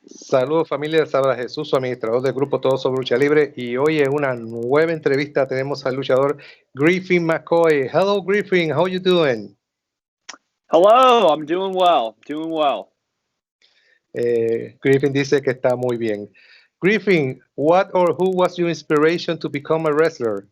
Saludos familia, Sabra Jesús, su administrador del grupo Todo sobre Lucha Libre, y hoy en una nueva entrevista tenemos al luchador Griffin McCoy. Hello Griffin, how you doing? Hello, I'm doing well, doing well. Griffin dice que está muy bien. Griffin, what or who was your inspiration to become a wrestler?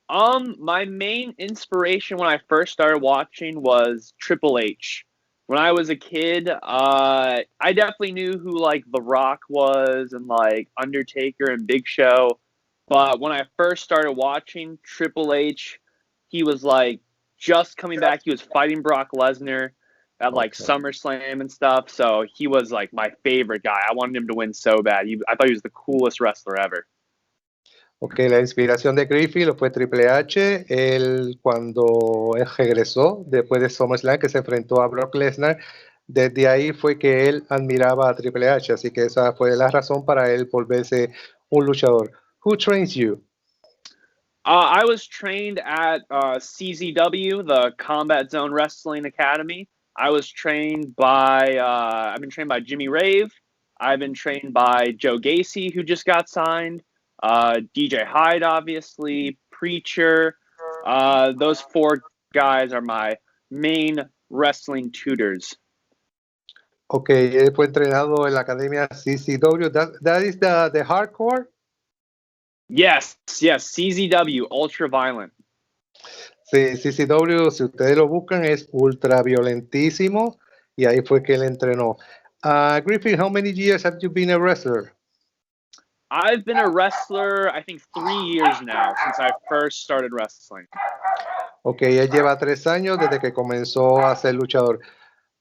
My main inspiration when I first started watching was Triple H. When I was a kid, I definitely knew who like The Rock was and like Undertaker and Big Show. But when I first started watching Triple H, he was like just coming back. He was fighting Brock Lesnar at like SummerSlam and stuff. So he was like my favorite guy. I wanted him to win so bad. I thought he was the coolest wrestler ever. Ok, la inspiración de Griffin lo fue Triple H. Él, cuando él regresó después de SummerSlam, que se enfrentó a Brock Lesnar, desde ahí fue que él admiraba a Triple H. Así que esa fue la razón para él volverse un luchador. Who trains you? I was trained at CZW, the Combat Zone Wrestling Academy. I was trained by, I've been trained by Jimmy Rave. I've been trained by Joe Gacy, who just got signed. DJ Hyde, obviously, Preacher. Those four guys are my main wrestling tutors. Ok, él fue entrenado en la academia CCW. That is the hardcore? Yes, CZW, Ultra Violent. Sí, CCW, si ustedes lo buscan, es ultra violentísimo y ahí fue que él entrenó. Griffin, how many years have you been a wrestler? I've been a wrestler, I think 3 years now, since I first started wrestling. Ok, él lleva 3 años desde que comenzó a ser luchador.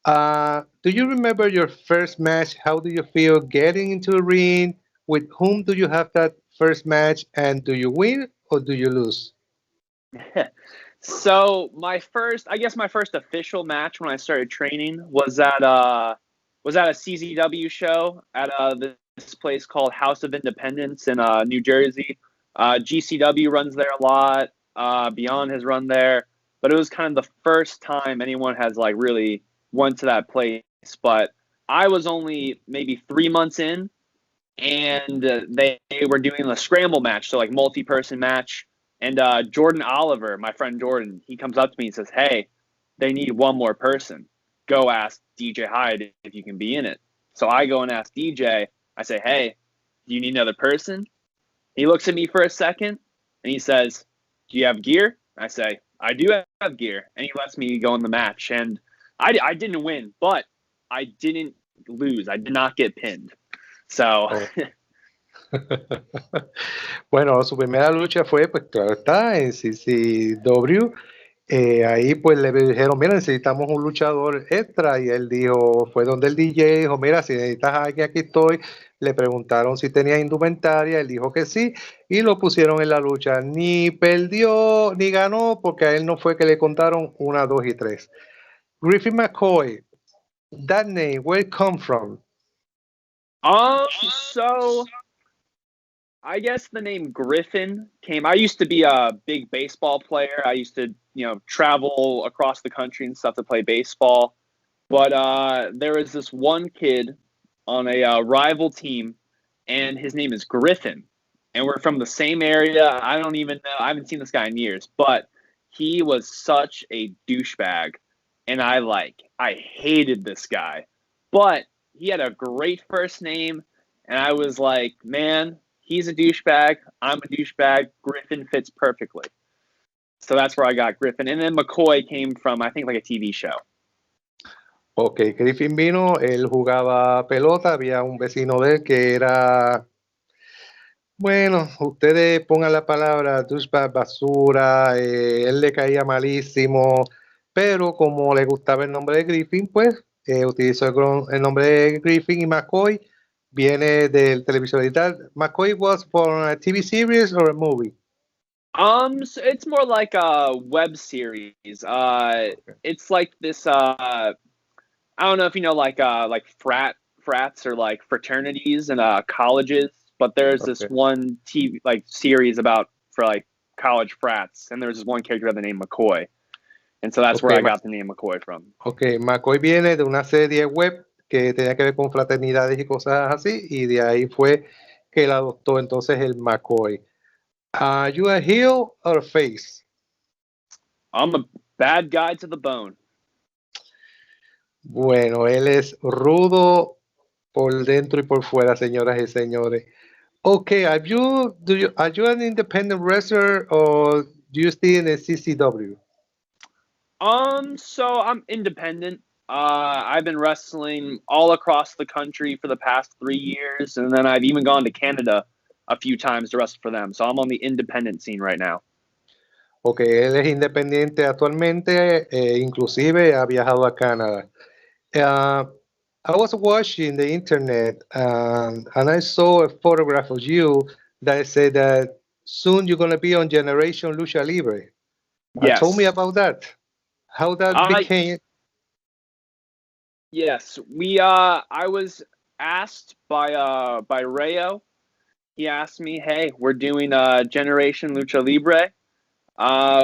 Do you remember your first match? How do you feel getting into the ring? With whom do you have that first match? And do you win or do you lose? So my first official match when I started training was at a CZW show at this place called House of Independence in New Jersey. GCW runs there a lot. Beyond has run there, but it was kind of the first time anyone has like really went to that place. But I was only maybe 3 months in, and they were doing a scramble match, so like multi-person match. And Jordan Oliver, my friend Jordan, he comes up to me and says, "Hey, they need one more person. Go ask DJ Hyde if you can be in it." So I go and ask DJ. I say, "Hey, do you need another person?" He looks at me for a second and he says, "Do you have gear?" I say, "I do have gear." And he lets me go in the match. And I didn't win, but I didn't lose. I did not get pinned. So... Bueno, su primera lucha fue, pues claro está, en CCW. Ahí pues le dijeron, mira, necesitamos un luchador extra, y él dijo, fue donde el DJ dijo, mira, si necesitas a alguien, aquí estoy. Le preguntaron si tenía indumentaria, él dijo que sí, y lo pusieron en la lucha. Ni perdió ni ganó, porque a él no fue que le contaron 1, 2 y 3. Griffin McCoy, that name, where it come from? So I guess the name Griffin came. I used to be a big baseball player. I used to, travel across the country and stuff to play baseball. But there was this one kid on a rival team, and his name is Griffin. And we're from the same area. I don't even know. I haven't seen this guy in years, but he was such a douchebag. And I hated this guy. But he had a great first name. And I was like, man, he's a douchebag. I'm a douchebag. Griffin fits perfectly. So that's where I got Griffin. And then McCoy came from, I think, like a TV show. Ok, Griffin vino, él jugaba pelota, había un vecino de él que era, bueno, ustedes pongan la palabra douchebag, basura, él le caía malísimo, pero como le gustaba el nombre de Griffin, pues utilizó el nombre de Griffin, y McCoy viene del televisor y tal. McCoy was for a TV series or a movie? So it's more like a web series. It's like this. I don't know if you know, like frats or like fraternities and colleges. But there's this one TV series about for like college frats, and there's this one character by the name McCoy, and so that's where I got the name McCoy from. Okay, McCoy viene de una serie web que tenía que ver con fraternidades y cosas así, y de ahí fue que él adoptó entonces el McCoy. ¿Are you a heel or a face? I'm a bad guy to the bone. Bueno, él es rudo por dentro y por fuera, señoras y señores. Okay, are you an independent wrestler or do you stay in the CCW? So I'm independent. I've been wrestling all across the country for the past 3 years, and then I've even gone to Canada a few times to wrestle for them. So I'm on the independent scene right now. Ok, él es independiente actualmente, inclusive ha viajado a Canadá. I was watching the internet and I saw a photograph of you that said that soon you're going to be on Generation Lucha Libre. Told me Yes. about that. How that became. Yes. I was asked by Rayo. He asked me, "Hey, we're doing Generation Lucha Libre."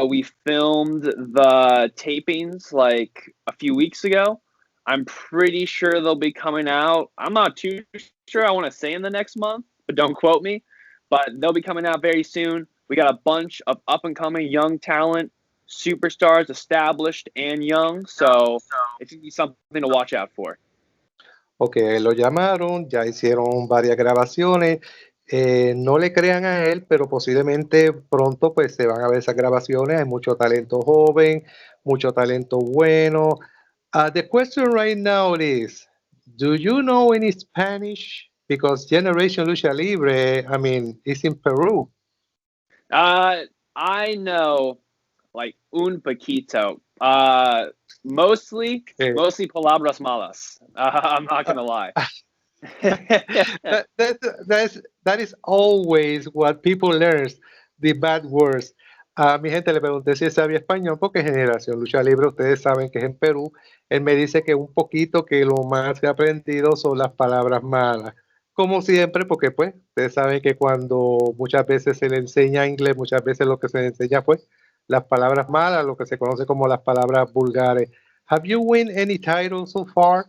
We filmed the tapings like a few weeks ago. I'm pretty sure they'll be coming out. I'm not too sure. I want to say in the next month, but don't quote me. But they'll be coming out very soon. We got a bunch of up and coming young talent, superstars, established and young. So it's gonna be something to watch out for. Ok, lo llamaron, ya hicieron varias grabaciones. No le crean a él, pero posiblemente pronto pues se van a ver esas grabaciones. Hay mucho talento joven, mucho talento bueno. The question right now is, do you know any Spanish? Because Generation Lucha Libre, I mean, is in Peru. I know like un poquito. Eh, Mostly palabras malas. I'm not gonna lie. that is always what people learn, the bad words. A mi gente le pregunté si él sabía español porque Generación Lucha Libre, ustedes saben que es en Perú. Él me dice que un poquito que lo más que ha aprendido son las palabras malas. Como siempre, porque pues ustedes saben que cuando muchas veces se le enseña inglés, muchas veces lo que se le enseña pues las palabras malas, lo que se conoce como las palabras vulgares. Have you win any titles so far?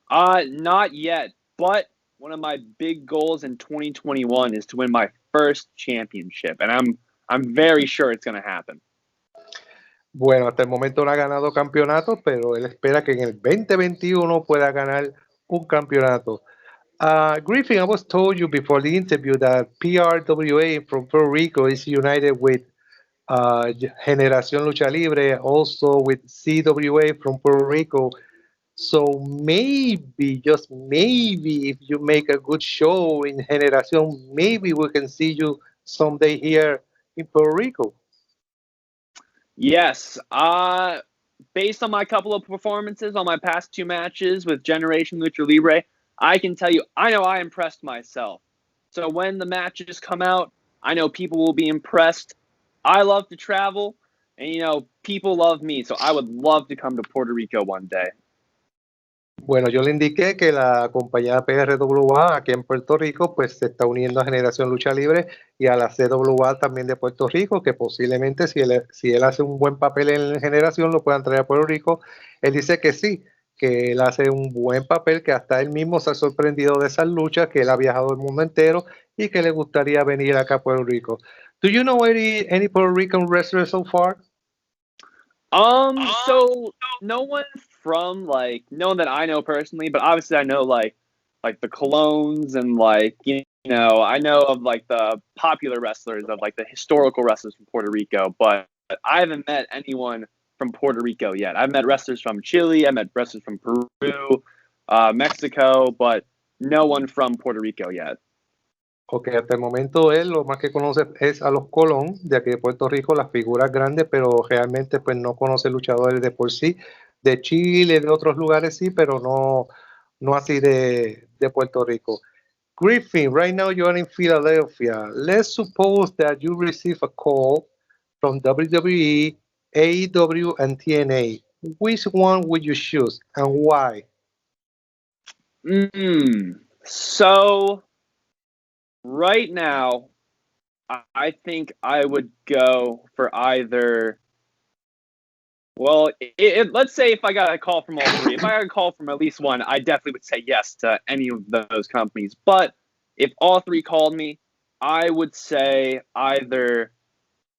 Not yet. But one of my big goals in 2021 is to win my first championship, and I'm very sure it's gonna happen. Bueno, hasta el momento no ha ganado campeonato, pero él espera que en el 2021 pueda ganar un campeonato. Griffin, I was told you before the interview that PRWA from Puerto Rico is united with Generación Lucha Libre, also with CWA from Puerto Rico. So maybe, just maybe, if you make a good show in Generación, maybe we can see you someday here in Puerto Rico. Yes. Based on my couple of performances on my past two matches with Generation Lucha Libre, I can tell you, I know I impressed myself. So when the matches come out, I know people will be impressed. I love to travel, and people love me. So I would love to come to Puerto Rico one day. Bueno, yo le indiqué que la compañía PRWA aquí en Puerto Rico pues se está uniendo a Generación Lucha Libre y a la CWA también de Puerto Rico, que posiblemente si él hace un buen papel en Generación lo puedan traer a Puerto Rico. Él dice que sí, que él hace un buen papel, que hasta él mismo se ha sorprendido de esas luchas, que él ha viajado el mundo entero y que le gustaría venir acá a Puerto Rico. Do you know any Puerto Rican wrestlers so far? So no one from no one that I know personally, but obviously I know like the Colognes and I know of like the popular wrestlers of like the historical wrestlers from Puerto Rico, but I haven't met anyone from Puerto Rico yet. I've met wrestlers from Chile, I met wrestlers from Peru, Mexico, but no one from Puerto Rico yet. Ok, hasta el momento él lo más que conoce es a los Colón, de aquí de Puerto Rico, las figuras grandes, pero realmente pues no conoce luchadores de por sí, de Chile, de otros lugares sí, pero no así de Puerto Rico. Griffin, right now you're in Philadelphia. Let's suppose that you receive a call from WWE, AEW, and TNA. Which one would you choose and why? So right now, I think I would go for either Well, let's say if I got a call from all three, if I got a call from at least one, I definitely would say yes to any of those companies. But if all three called me, I would say either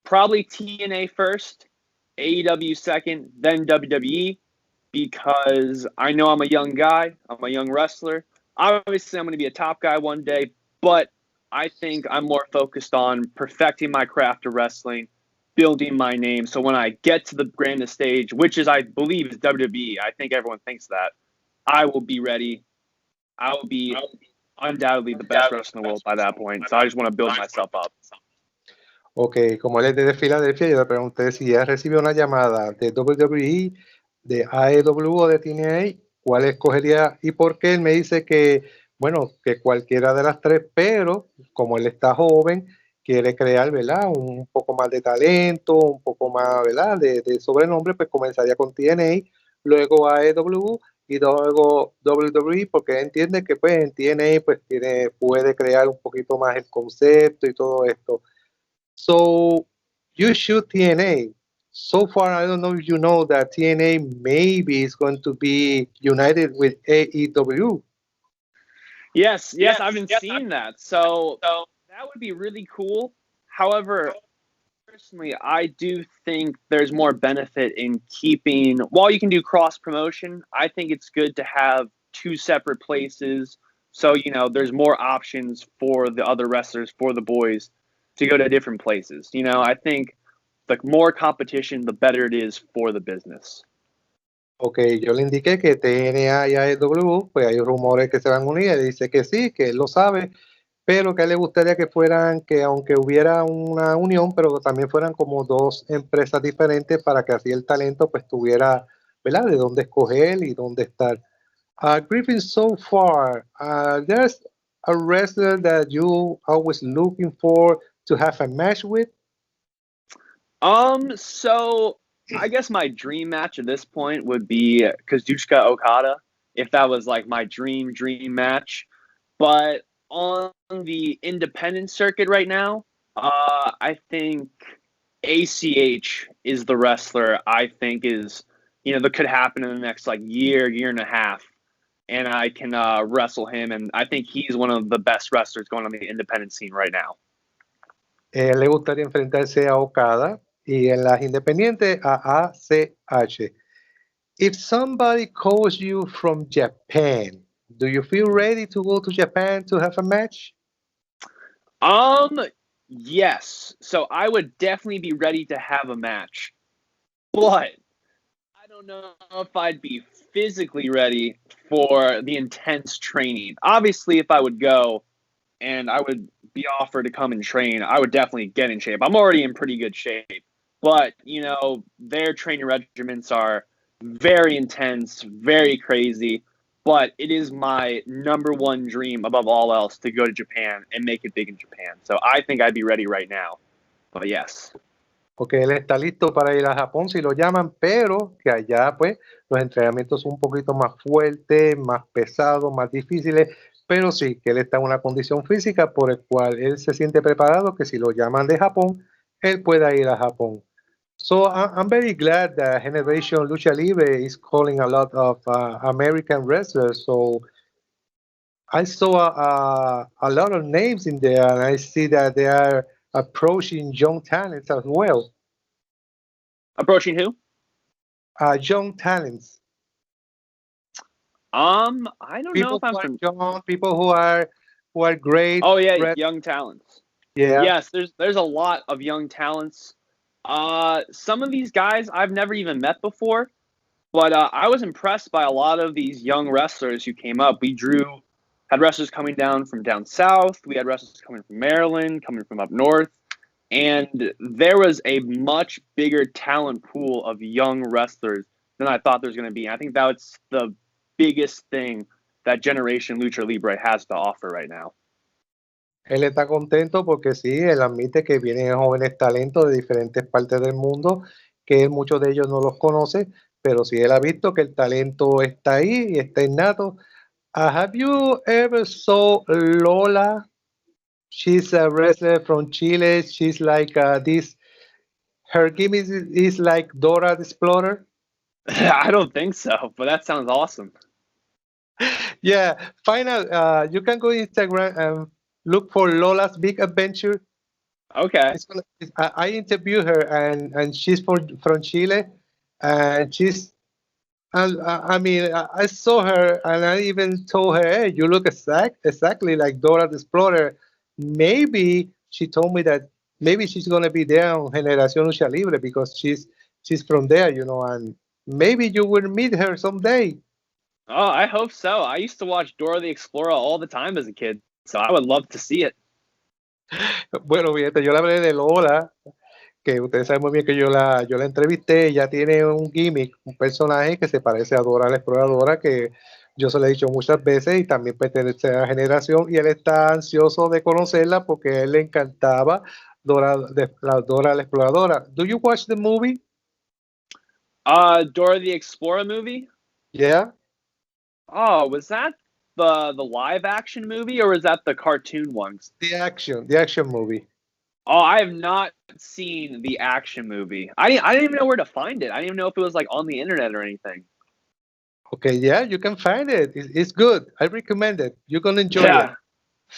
probably TNA first, AEW second, then WWE, because I know I'm a young guy, I'm a young wrestler. Obviously, I'm going to be a top guy one day, but I think I'm more focused on perfecting my craft of wrestling, building my name. So when I get to the grandest stage, which is I believe is WWE, I think everyone thinks that, I will be ready. I will be undoubtedly the best wrestler in the world by that point. So I just want to build myself up. Ok, como él es de Filadelfia, yo le pregunté si ya recibió una llamada de WWE, de AEW o de TNA, ¿cuál escogería y por qué? Él me dice que, bueno, que cualquiera de las tres, pero como él está joven, quiere crear, ¿verdad? Un poco más de talento, un poco más, ¿verdad? De sobrenombre, pues comenzaría con TNA, luego AEW y luego WWE, porque entiende que pues en TNA pues puede crear un poquito más el concepto y todo esto. So you shoot TNA. So far, I don't know if you know that TNA maybe is going to be united with AEW. Yes, I've been seeing that. So that would be really cool. However, personally, I do think there's more benefit in keeping, while you can do cross promotion, I think it's good to have two separate places. So, there's more options for the other wrestlers, for the boys to go to different places. I think the more competition, the better it is for the business. Ok, yo le indiqué que TNA y AEW, pues hay rumores que se van a unir. Él dice que sí, que él lo sabe, pero que a él le gustaría que fueran, que aunque hubiera una unión, pero también fueran como dos empresas diferentes para que así el talento pues tuviera, ¿verdad? De dónde escoger y dónde estar. Griffin, so far, there's a wrestler that you always looking for to have a match with? So I guess my dream match at this point would be Kazuchika Okada, if that was like my dream match. But on the independent circuit right now, I think ACH is the wrestler I think is, that could happen in the next like year and a half. And I can wrestle him, and I think he's one of the best wrestlers going on the independent scene right now. Le gustaría enfrentarse a Okada y en las independientes a ACH. If somebody calls you from Japan, do you feel ready to go to Japan to have a match? Yes. So I would definitely be ready to have a match. But I don't know if I'd be physically ready for the intense training. Obviously, if I would go and I would be offered to come and train, I would definitely get in shape. I'm already in pretty good shape. But, their training regimens are very intense, very crazy. But it is my number one dream above all else to go to Japan and make it big in Japan. So I think I'd be ready right now. But yes. Porque él está listo para ir a Japón si lo llaman, pero que allá pues los entrenamientos son un poquito más fuertes, más pesados, más difíciles, pero sí, que él está en una condición física por el cual él se siente preparado, que si lo llaman de Japón, él pueda ir a Japón. So I'm very glad that Generation Lucha Libre is calling a lot of American wrestlers. So I saw a lot of names in there, and I see that they are approaching young talents as well. Approaching who? Young talents. I don't know if I'm from young people who are great. Oh yeah, young talents. Yeah. Yes, there's a lot of young talents. Some of these guys I've never even met before, but I was impressed by a lot of these young wrestlers who came up. We had wrestlers coming down from down south. We had wrestlers coming from Maryland, coming from up north. And there was a much bigger talent pool of young wrestlers than I thought there was going to be. I think that's the biggest thing that Generation Lucha Libre has to offer right now. Él está contento porque sí, él admite que vienen jóvenes talentos de diferentes partes del mundo, que muchos de ellos no los conoce, pero sí él ha visto que el talento está ahí y está innato. Have you ever saw Lola? She's a wrestler from Chile. She's like this. Her gimmick is like Dora the Explorer. I don't think so, but that sounds awesome. Yeah, find out. You can go Instagram and look for Lola's Big Adventure. Okay. I interview her, and she's from Chile, and she's. And I mean, I saw her, and I even told her, "Hey, you look exactly like Dora the Explorer." Maybe she told me that maybe she's gonna be there on Generación Lucha Libre because she's from there, and maybe you will meet her someday. Oh, I hope so. I used to watch Dora the Explorer all the time as a kid, so I would love to see it. Bueno, fíjate, yo le hablé de Lola, que ustedes saben muy bien que yo la entrevisté. Ella tiene un gimmick, un personaje que se parece a Dora la Exploradora, que yo se lo he dicho muchas veces y también pertenece a la generación. Y él está ansioso de conocerla porque a él le encantaba Dora la Exploradora. Do you watch the movie? Dora the Explorer movie? Yeah, Oh, was that the live action movie or was that the cartoon ones? the action movie. Oh, I have not seen the action movie. I didn't even know where to find it. I didn't even know if it was like on the internet or anything. Okay, yeah, you can find it. It's good. I recommend it. You're gonna enjoy it. Yeah.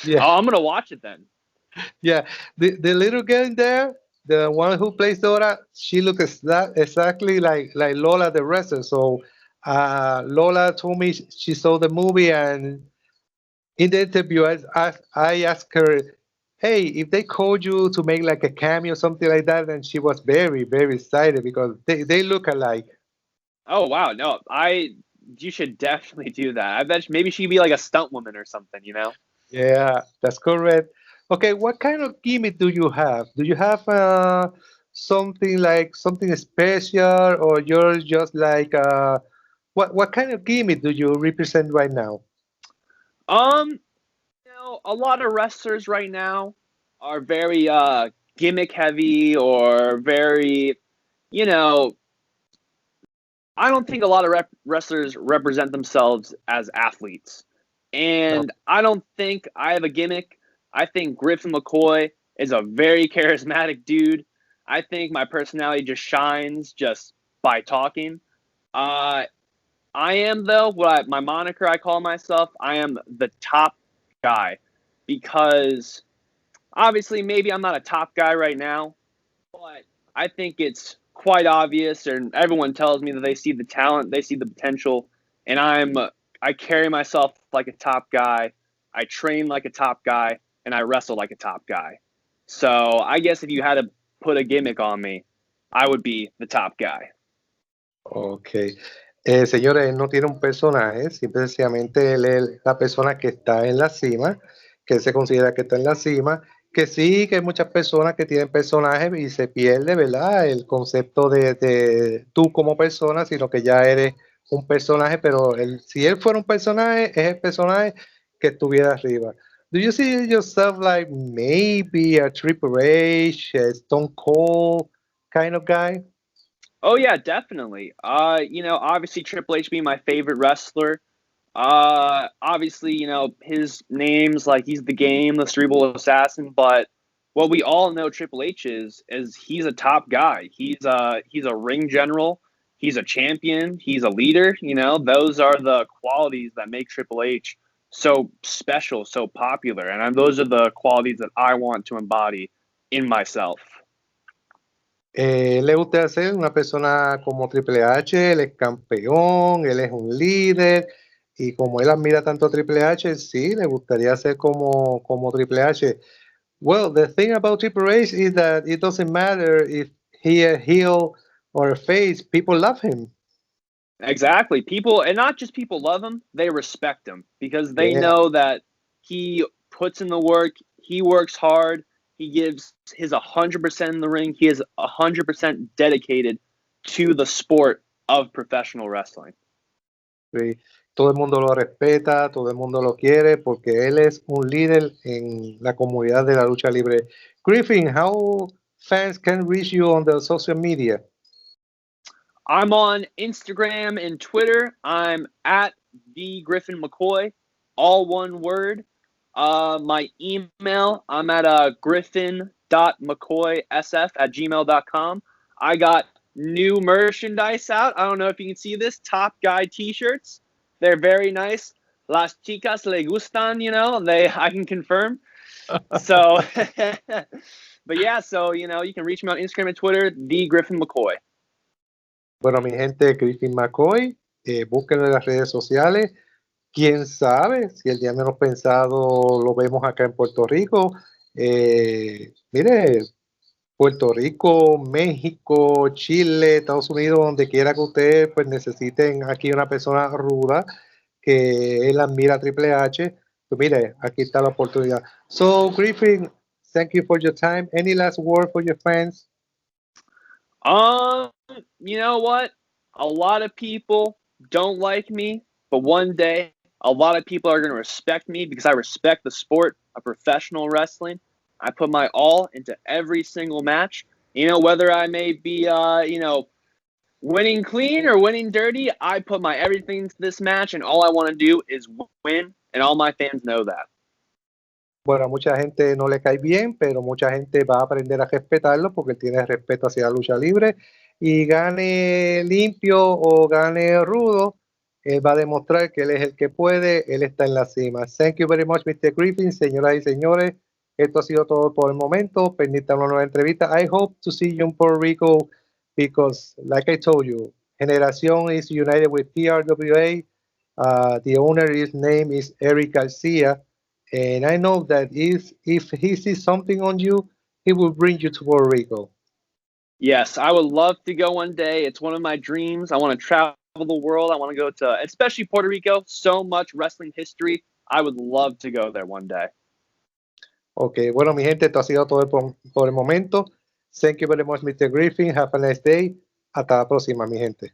Yeah. Oh, I'm gonna watch it then. Yeah, the little girl in there, the one who plays Dora, she looks exactly like Lola the wrestler. So Lola told me she saw the movie, and in the interview, I asked her, "Hey, if they called you to make like a cameo or something like that," and she was very very excited because they look alike. Oh wow, no, you should definitely do that. I bet maybe she'd be like a stunt woman or something, you know? Yeah, that's correct. Okay, what kind of gimmick do you have? Do you have something like something special, or you're just like what kind of gimmick do you represent right now? Um, a lot of wrestlers right now are very gimmick heavy or very, you know, I don't think a lot of wrestlers represent themselves as athletes. No. And I don't think I have a gimmick. I think Griffin McCoy is a very charismatic dude. I think my personality just shines just by talking. Uh, I am though my moniker I call myself. I am the top guy because obviously maybe I'm not a top guy right now, but I think it's quite obvious, and everyone tells me that they see the talent, they see the potential, and I carry myself like a top guy. I train like a top guy, and I wrestle like a top guy. So I guess if you had to put a gimmick on me, I would be the top guy. Ok. Señores, él no tiene un personaje, simple y sencillamente él es la persona que está en la cima, que él se considera que está en la cima, que sí, que hay muchas personas que tienen personajes y se pierde, ¿verdad? El concepto de tú como persona, sino que ya eres un personaje, pero si él fuera un personaje, es el personaje que estuviera arriba. Do you see yourself like maybe a Triple H, a Stone Cold kind of guy? Oh yeah, definitely. Obviously Triple H being my favorite wrestler. Obviously, his name's like he's the game, the cerebral assassin. But what we all know Triple H is he's a top guy. He's a ring general. He's a champion. He's a leader. Those are the qualities that make Triple H so special, so popular, and those are the qualities that I want to embody in myself. Le gusta ser una persona como Triple H, él es campeón, él es un líder, y como él admira tanto a Triple H, sí, le gustaría ser como Triple H. Well, the thing about Triple H is that it doesn't matter if he a heel or a face, people love him. Exactly. People, and not just people love him, they respect him because they Yeah. know that he puts in the work, he works hard, he gives his 100% in the ring, he is 100% dedicated to the sport of professional wrestling. Sí. Todo el mundo lo respeta, todo el mundo lo quiere, porque él es un líder en la comunidad de la lucha libre. Griffin, how fans can reach you on the social media? I'm on Instagram and Twitter. I'm at the Griffin McCoy, all one word. My email, I'm at griffin.mccoysf@gmail.com. I got new merchandise out. I don't know if you can see this. Top Guy t-shirts. They're very nice. Las chicas le gustan, you know, I can confirm. So, but yeah, so, you know, you can reach me on Instagram and Twitter, the Griffin McCoy. Bueno, mi gente, Griffin McCoy, búsquenlo en las redes sociales. Quién sabe si el día menos pensado lo vemos acá en Puerto Rico. Mire, Puerto Rico, México, Chile, Estados Unidos, donde quiera que ustedes pues necesiten aquí una persona ruda que él admira a Triple H. Pues mire, aquí está la oportunidad. So, Griffin, thank you for your time. Any last word for your fans? You know what? A lot of people don't like me, but one day a lot of people are going to respect me because I respect the sport of professional wrestling. I put my all into every single match. You know, whether I may be, you know, winning clean or winning dirty, I put my everything into this match, and all I want to do is win, and all my fans know that. Bueno, a mucha gente no le cae bien, pero mucha gente va a aprender a respetarlo porque él tiene respeto hacia la lucha libre y gane limpio o gane rudo, él va a demostrar que él es el que puede, él está en la cima. Thank you very much, Mr. Griffin. Señoras y señores, esto ha sido todo por el momento. Permítanme una nueva entrevista. I hope to see you in Puerto Rico because, like I told you, Generación is united with PRWA. The owner's name is Eric Garcia. And I know that if he sees something on you, he will bring you to Puerto Rico. Yes, I would love to go one day. It's one of my dreams. I want to travel the world. I want to go to, especially Puerto Rico, so much wrestling history. I would love to go there one day. Ok, bueno, mi gente, esto ha sido todo por el momento. Thank you very much, Mr. Griffin. Have a nice day. Hasta la próxima, mi gente.